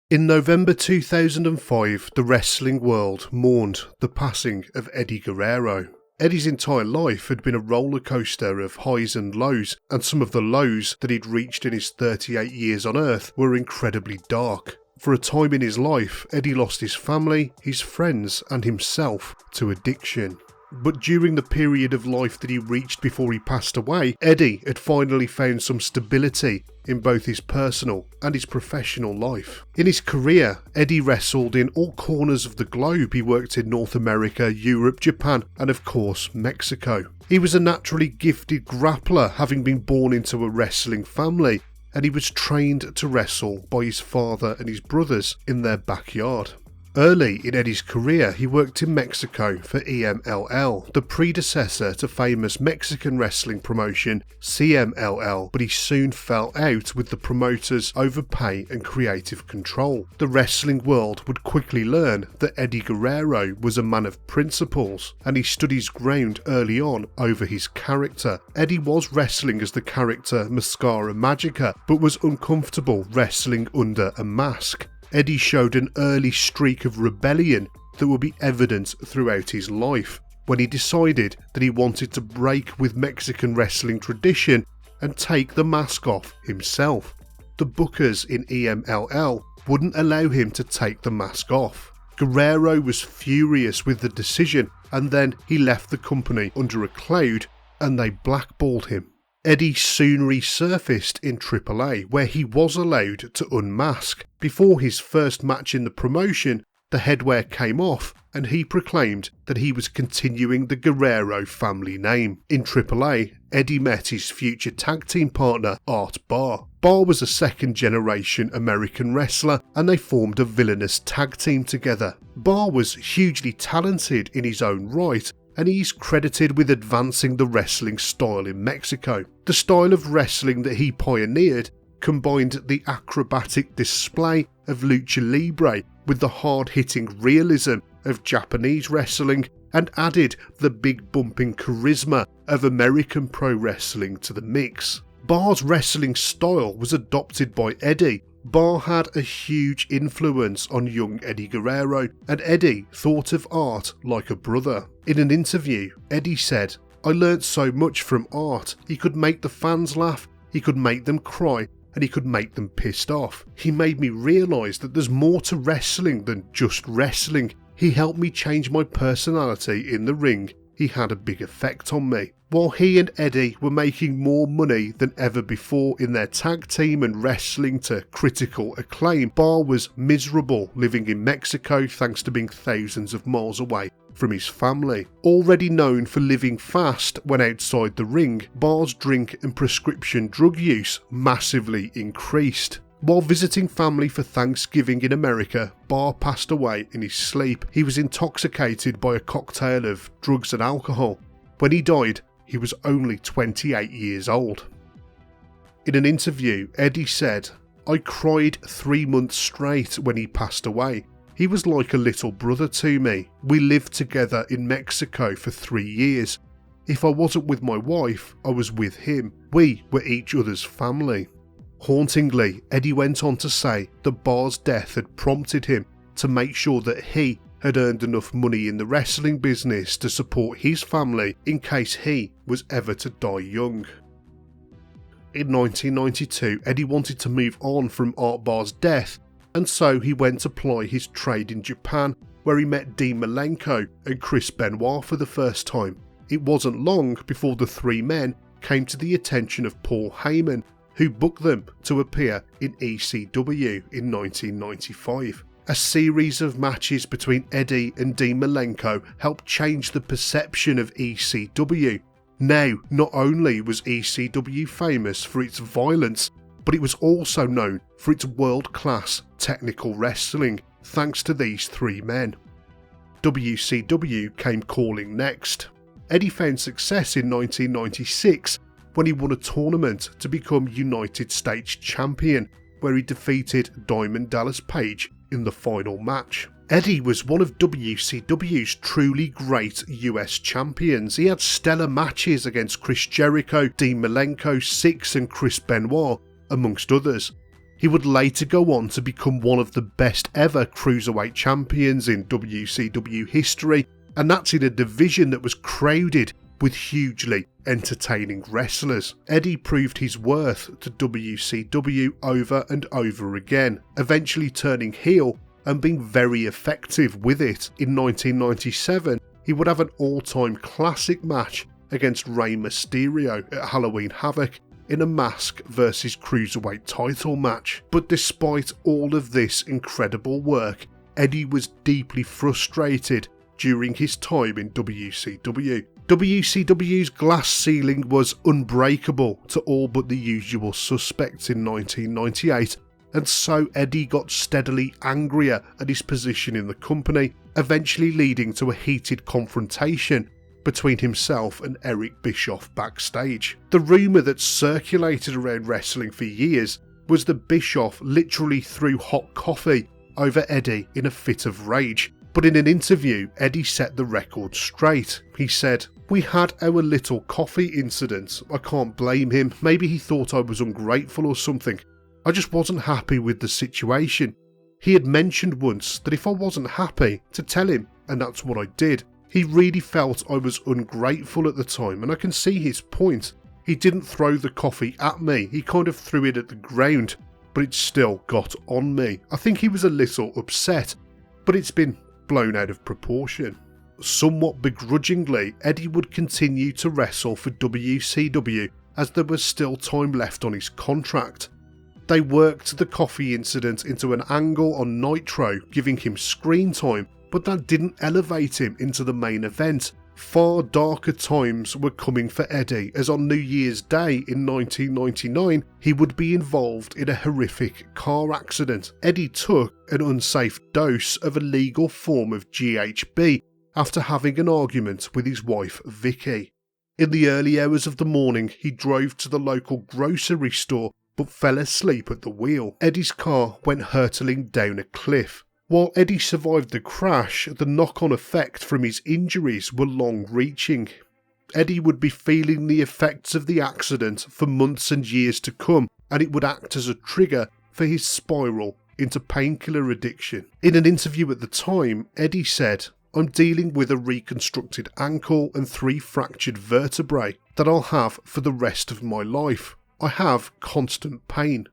In November 2005, the wrestling world mourned the passing of Eddie Guerrero. Eddie's entire life had been a roller coaster of highs and lows, and some of the lows that he'd reached in his 38 years on Earth were incredibly dark. For a time in his life, Eddie lost his family, his friends, and himself to addiction. But during the period of life that he reached before he passed away, Eddie had finally found some stability in both his personal and his professional life. In his career, Eddie wrestled in all corners of the globe. He worked in North America, Europe, Japan, and of course, Mexico. He was a naturally gifted grappler, having been born into a wrestling family, and he was trained to wrestle by his father and his brothers in their backyard. Early in Eddie's career, he worked in Mexico for EMLL, the predecessor to famous Mexican wrestling promotion CMLL, but he soon fell out with the promoters over pay and creative control. The wrestling world would quickly learn that Eddie Guerrero was a man of principles, and he stood his ground early on over his character. Eddie was wrestling as the character Mascara Magica, but was uncomfortable wrestling under a mask. Eddie showed an early streak of rebellion that would be evident throughout his life, when he decided that he wanted to break with Mexican wrestling tradition and take the mask off himself. The bookers in EMLL wouldn't allow him to take the mask off. Guerrero was furious with the decision, and then he left the company under a cloud and they blackballed him. Eddie soon resurfaced in AAA, where he was allowed to unmask. Before his first match in the promotion, the headwear came off and he proclaimed that he was continuing the Guerrero family name. In AAA, Eddie met his future tag team partner, Barr. Barr was a second-generation American wrestler, and they formed a villainous tag team together. Barr was hugely talented in his own right, and he's credited with advancing the wrestling style in Mexico. The style of wrestling that he pioneered combined the acrobatic display of lucha libre with the hard-hitting realism of Japanese wrestling, and added the big bumping charisma of American pro wrestling to the mix. Barr's wrestling style was adopted by Eddie. Barr had a huge influence on young Eddie Guerrero, and Eddie thought of Art like a brother. In an interview, Eddie said, "I learnt so much from Art. He could make the fans laugh, he could make them cry, and he could make them pissed off. He made me realise that there's more to wrestling than just wrestling. He helped me change my personality in the ring. He had a big effect on me." While he and Eddie were making more money than ever before in their tag team and wrestling to critical acclaim, Barr was miserable living in Mexico thanks to being thousands of miles away from his family. Already known for living fast when outside the ring, Barr's drink and prescription drug use massively increased. While visiting family for Thanksgiving in America, Barr passed away in his sleep. He was intoxicated by a cocktail of drugs and alcohol. When he died, he was only 28 years old. In an interview, Eddie said, "I cried 3 months straight when he passed away. He was like a little brother to me. We lived together in Mexico for 3 years. If I wasn't with my wife, I was with him. We were each other's family." Hauntingly, Eddie went on to say that Barr's death had prompted him to make sure that he had earned enough money in the wrestling business to support his family in case he was ever to die young. In 1992, Eddie wanted to move on from Art Barr's death, and so he went to ply his trade in Japan, where he met Dean Malenko and Chris Benoit for the first time. It wasn't long before the three men came to the attention of Paul Heyman, who booked them to appear in ECW in 1995. A series of matches between Eddie and Dean Malenko helped change the perception of ECW. Now, not only was ECW famous for its violence, but it was also known for its world-class technical wrestling, thanks to these three men. WCW came calling next. Eddie found success in 1996 when he won a tournament to become United States Champion, where he defeated Diamond Dallas Page in the final match. Eddie was one of WCW's truly great US champions. He had stellar matches against Chris Jericho, Dean Malenko, Six and Chris Benoit, amongst others. He would later go on to become one of the best ever cruiserweight champions in WCW history, and that's in a division that was crowded with hugely entertaining wrestlers. Eddie proved his worth to WCW over and over again, eventually turning heel and being very effective with it. In 1997, he would have an all-time classic match against Rey Mysterio at Halloween Havoc in a mask versus cruiserweight title match. But despite all of this incredible work, Eddie was deeply frustrated during his time in WCW. WCW's glass ceiling was unbreakable to all but the usual suspects in 1998, and so Eddie got steadily angrier at his position in the company, eventually leading to a heated confrontation between himself and Eric Bischoff backstage. The rumour that circulated around wrestling for years was that Bischoff literally threw hot coffee over Eddie in a fit of rage, but in an interview, Eddie set the record straight. He said, "We had our little coffee incident. I can't blame him. Maybe he thought I was ungrateful or something. I just wasn't happy with the situation. He had mentioned once that if I wasn't happy, to tell him, and that's what I did. He really felt I was ungrateful at the time, and I can see his point. He didn't throw the coffee at me, he kind of threw it at the ground, but it still got on me. I think he was a little upset, but it's been blown out of proportion." Somewhat begrudgingly, Eddie would continue to wrestle for WCW as there was still time left on his contract. They worked the coffee incident into an angle on Nitro, giving him screen time, but that didn't elevate him into the main event. Far darker times were coming for Eddie, as on New Year's Day in 1999, he would be involved in a horrific car accident. Eddie took an unsafe dose of a legal form of GHB after having an argument with his wife Vickie. In the early hours of the morning, he drove to the local grocery store but fell asleep at the wheel. Eddie's car went hurtling down a cliff. While Eddie survived the crash, the knock-on effect from his injuries were long-reaching. Eddie would be feeling the effects of the accident for months and years to come, and it would act as a trigger for his spiral into painkiller addiction. In an interview at the time, Eddie said, "I'm dealing with a reconstructed ankle and 3 fractured vertebrae that I'll have for the rest of my life. I have constant pain."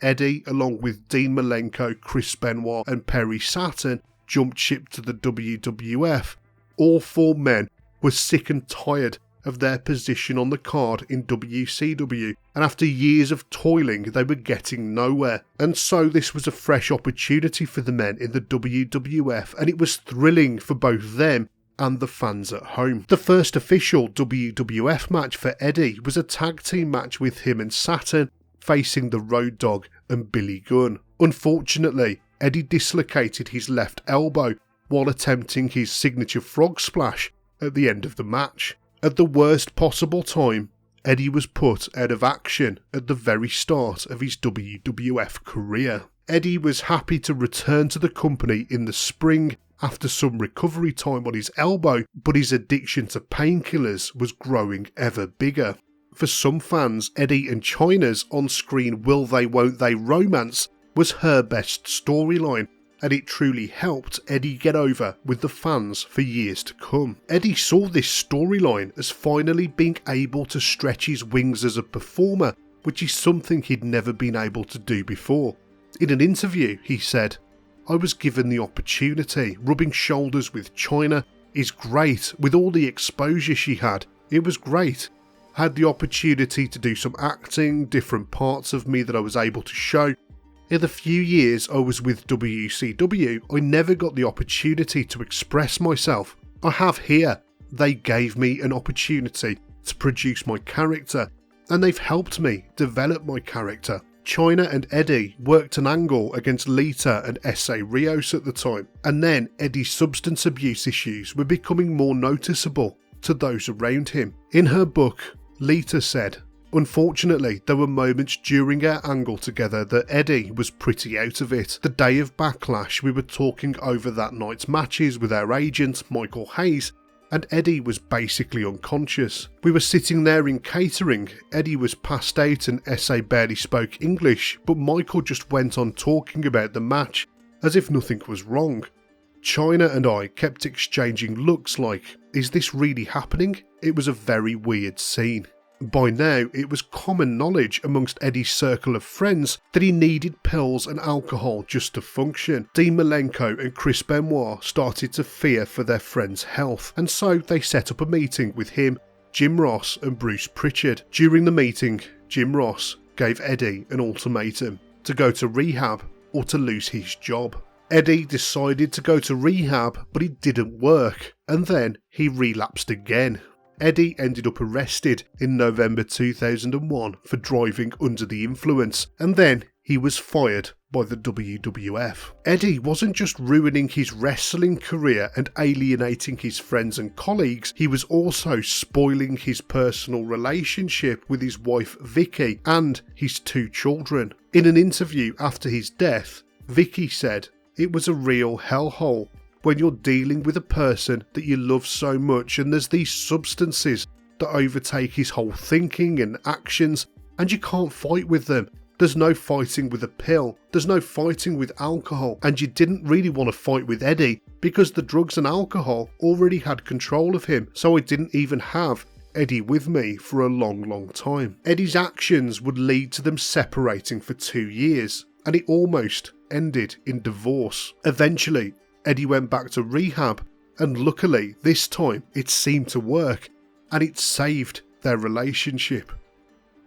Eddie, along with Dean Malenko, Chris Benoit and Perry Saturn, jumped ship to the WWF. All 4 men were sick and tired of their position on the card in WCW, and after years of toiling they were getting nowhere. And so this was a fresh opportunity for the men in the WWF, and it was thrilling for both them and the fans at home. The first official WWF match for Eddie was a tag team match with him and Saturn, facing the Road Dogg and Billy Gunn. Unfortunately, Eddie dislocated his left elbow while attempting his signature frog splash at the end of the match. At the worst possible time, Eddie was put out of action at the very start of his WWF career. Eddie was happy to return to the company in the spring after some recovery time on his elbow, but his addiction to painkillers was growing ever bigger. For some fans, Eddie and Chyna's on-screen will they won't they romance was her best storyline, and it truly helped Eddie get over with the fans for years to come. Eddie saw this storyline as finally being able to stretch his wings as a performer, which is something he'd never been able to do before. In an interview, he said, "I was given the opportunity. Rubbing shoulders with Chyna is great. With all the exposure she had, it was great. Had the opportunity to do some acting, different parts of me that I was able to show. In the few years I was with WCW, I never got the opportunity to express myself. I have here. They gave me an opportunity to produce my character, and they've helped me develop my character." Chyna and Eddie worked an angle against Lita and S.A. Rios at the time, and then Eddie's substance abuse issues were becoming more noticeable to those around him. In her book, Lita said, "Unfortunately, there were moments during our angle together that Eddie was pretty out of it. The day of Backlash, we were talking over that night's matches with our agent, Michael Hayes, and Eddie was basically unconscious. We were sitting there in catering, Eddie was passed out and SA barely spoke English, but Michael just went on talking about the match as if nothing was wrong. Chyna and I kept exchanging looks like, is this really happening? It was a very weird scene. By now, it was common knowledge amongst Eddie's circle of friends that he needed pills and alcohol just to function. Dean Malenko and Chris Benoit started to fear for their friend's health, and so they set up a meeting with him, Jim Ross and Bruce Pritchard. During the meeting, Jim Ross gave Eddie an ultimatum to go to rehab or to lose his job. Eddie decided to go to rehab, but it didn't work, and then he relapsed again. Eddie ended up arrested in November 2001 for driving under the influence, and then he was fired by the WWF. Eddie wasn't just ruining his wrestling career and alienating his friends and colleagues, he was also spoiling his personal relationship with his wife Vickie and his 2 children. In an interview after his death, Vickie said, "It was a real hellhole. When you're dealing with a person that you love so much and there's these substances that overtake his whole thinking and actions and you can't fight with them. There's no fighting with a pill, there's no fighting with alcohol, and you didn't really want to fight with Eddie because the drugs and alcohol already had control of him, so I didn't even have Eddie with me for a long time." Eddie's actions would lead to them separating for 2 years, and it almost ended in divorce. Eventually, Eddie went back to rehab, and luckily this time it seemed to work, and it saved their relationship.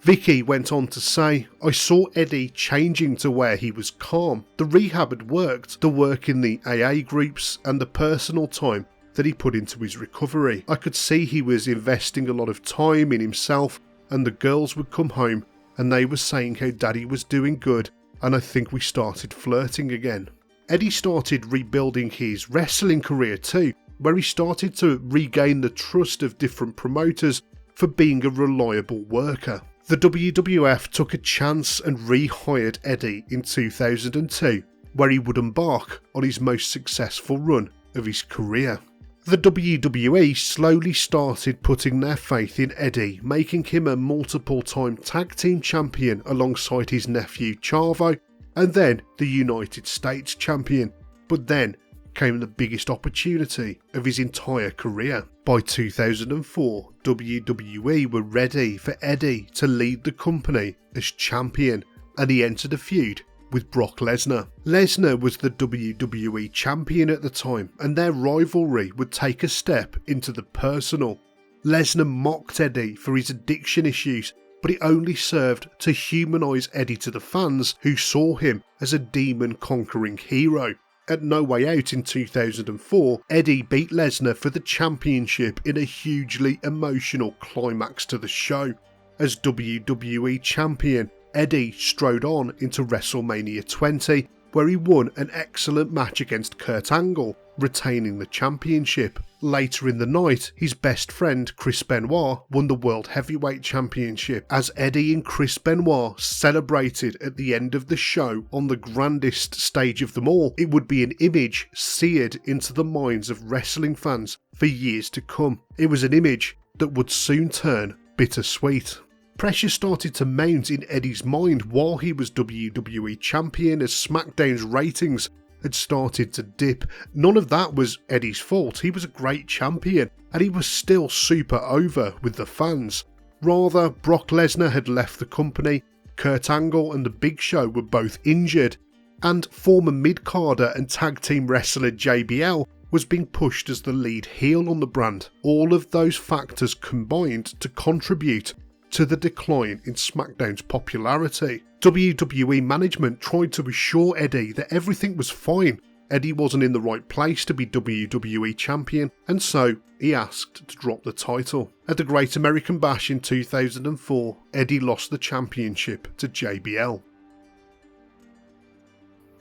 Vickie went on to say, "I saw Eddie changing to where he was calm. The rehab had worked, the work in the AA groups and the personal time that he put into his recovery. I could see he was investing a lot of time in himself, and the girls would come home and they were saying how Daddy was doing good, and I think we started flirting again." Eddie started rebuilding his wrestling career too, where he started to regain the trust of different promoters for being a reliable worker. The WWF took a chance and rehired Eddie in 2002, where he would embark on his most successful run of his career. The WWE slowly started putting their faith in Eddie, making him a multiple-time tag team champion alongside his nephew Chavo, and then the United States champion. But then came the biggest opportunity of his entire career. By 2004, WWE were ready for Eddie to lead the company as champion, and he entered a feud with Brock Lesnar. Lesnar was the WWE champion at the time, and their rivalry would take a step into the personal. Lesnar mocked Eddie for his addiction issues, but it only served to humanise Eddie to the fans who saw him as a demon-conquering hero. At No Way Out in 2004, Eddie beat Lesnar for the championship in a hugely emotional climax to the show. As WWE champion, Eddie strode on into WrestleMania 20, where he won an excellent match against Kurt Angle, retaining the championship. Later in the night, his best friend Chris Benoit won the World Heavyweight Championship, as Eddie and Chris Benoit celebrated at the end of the show on the grandest stage of them all. It would be an image seared into the minds of wrestling fans for years to come. It was an image that would soon turn bittersweet. Pressure started to mount in Eddie's mind while he was WWE champion, as SmackDown's ratings had started to dip. None of that was Eddie's fault. He was a great champion and he was still super over with the fans. Rather, Brock Lesnar had left the company, Kurt Angle and The Big Show were both injured, and former mid-carder and tag team wrestler JBL was being pushed as the lead heel on the brand. All of those factors combined to contribute to the decline in SmackDown's popularity. WWE management tried to assure Eddie that everything was fine. Eddie wasn't in the right place to be WWE champion, and so he asked to drop the title. At the Great American Bash in 2004, Eddie lost the championship to JBL.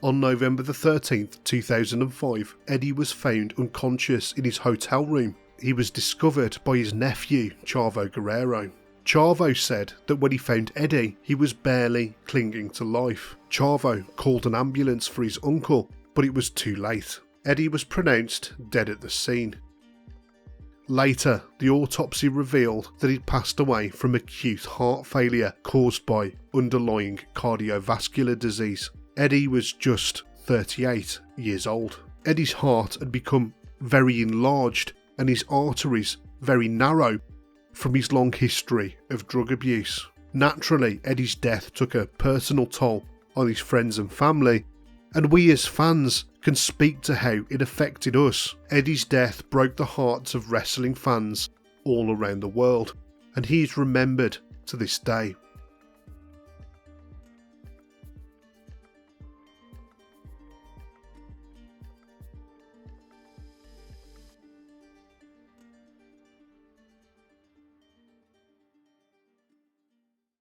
On November the 13th, 2005, Eddie was found unconscious in his hotel room. He was discovered by his nephew, Chavo Guerrero. Chavo said that when he found Eddie, he was barely clinging to life. Chavo called an ambulance for his uncle, but it was too late. Eddie was pronounced dead at the scene. Later, the autopsy revealed that he'd passed away from acute heart failure caused by underlying cardiovascular disease. Eddie was just 38 years old. Eddie's heart had become very enlarged and his arteries very narrow from his long history of drug abuse. Naturally, Eddie's death took a personal toll on his friends and family, and we as fans can speak to how it affected us. Eddie's death broke the hearts of wrestling fans all around the world, and he is remembered to this day.